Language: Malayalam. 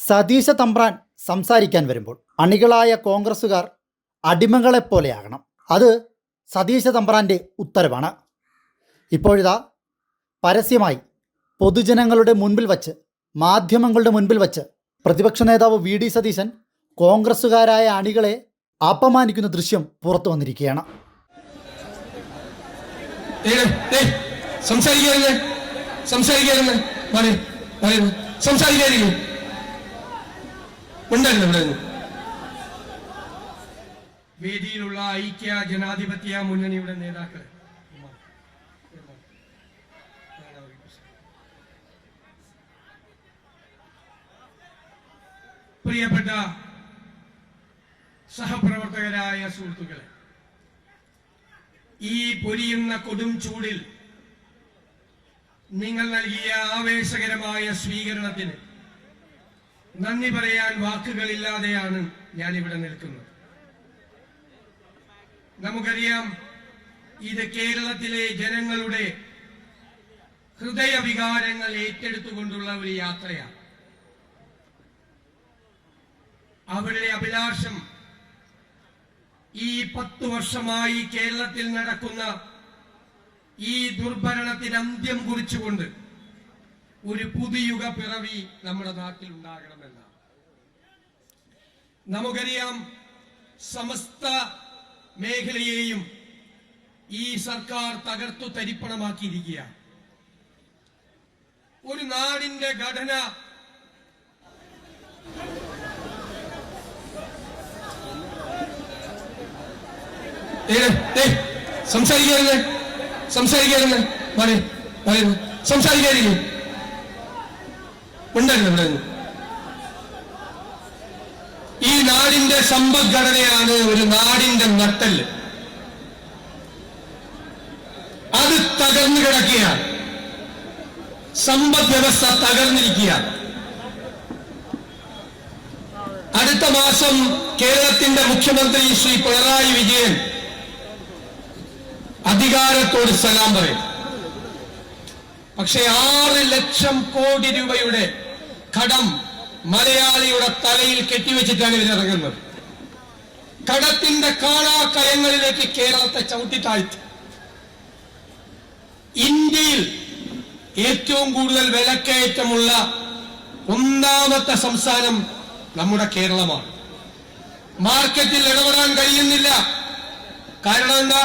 സതീശ തമ്പ്രാൻ സംസാരിക്കാൻ വരുമ്പോൾ അണികളായ കോൺഗ്രസ്സുകാർ അടിമകളെപ്പോലെയാകണം. അത് സതീശ തമ്പ്രാൻ്റെ ഉത്തരവാണ്. ഇപ്പോഴിതാ പരസ്യമായി പൊതുജനങ്ങളുടെ മുൻപിൽ വച്ച്, മാധ്യമങ്ങളുടെ മുൻപിൽ വച്ച് പ്രതിപക്ഷ നേതാവ് വി ഡി സതീശൻ കോൺഗ്രസ്സുകാരായ അണികളെ അപമാനിക്കുന്ന ദൃശ്യം പുറത്തു വന്നിരിക്കുകയാണ്. വേദിയിലുള്ള ഐക്യ ജനാധിപത്യ മുന്നണിയുടെ നേതാക്കൾ, പ്രിയപ്പെട്ട സഹപ്രവർത്തകരായ സുഹൃത്തുക്കളെ, ഈ പൊരിയുന്ന കൊടും ചൂടിൽ നിങ്ങൾ നൽകിയ ആവേശകരമായ സ്വീകരണത്തിന് നന്ദി പറയാൻ വാക്കുകളില്ലാതെയാണ് ഞാനിവിടെ നിൽക്കുന്നത്. നമുക്കറിയാം, ഇത് കേരളത്തിലെ ജനങ്ങളുടെ ഹൃദയവികാരങ്ങൾ ഏറ്റെടുത്തുകൊണ്ടുള്ള ഒരു യാത്രയാണ്. അവരുടെ അഭിലാഷം ഈ 10 വർഷമായി കേരളത്തിൽ നടക്കുന്ന ഈ ദുർഭരണത്തിന് അന്ത്യം കുറിച്ചുകൊണ്ട് ഒരു പുതുയുഗ പിറവി നമ്മുടെ നാട്ടിൽ ഉണ്ടാകണമെന്നാണ്. നമുക്കറിയാം, സമസ്ത മേഖലയെയും ഈ സർക്കാർ തകർത്തു തരിപ്പണമാക്കിയിരിക്കുകയാണ്. ഒരു നാടിന്റെ ഘടന ഈ നാടിന്റെ സമ്പദ്ഘടനയാണ് ഒരു നാടിന്റെ നട്ടെല്ല്. അത് തകർന്നു കിടക്കുകയാണ്. സമ്പദ് വ്യവസ്ഥ തകർന്നിരിക്കുകയാണ്. അടുത്ത മാസം കേരളത്തിന്റെ മുഖ്യമന്ത്രി ശ്രീ പിണറായി വിജയൻ അധികാരത്തോട് സലാം പറയും. പക്ഷേ 6 ലക്ഷം കോടി രൂപയുടെ കടം മലയാളിയുടെ തലയിൽ കെട്ടിവെച്ചിട്ടാണ് ഇവരിറങ്ങുന്നത്. കടത്തിന്റെ കാണാക്കയങ്ങളിലേക്ക് കേരളത്തെ ചവിട്ടിത്താഴ്ത്തി. ഇന്ത്യയിൽ ഏറ്റവും കൂടുതൽ വിലക്കയറ്റമുള്ള 1ാമത്തെ സംസ്ഥാനം നമ്മുടെ കേരളമാണ്. മാർക്കറ്റിൽ ഇടപെടാൻ കഴിയുന്നില്ല. കാരണം എന്താ?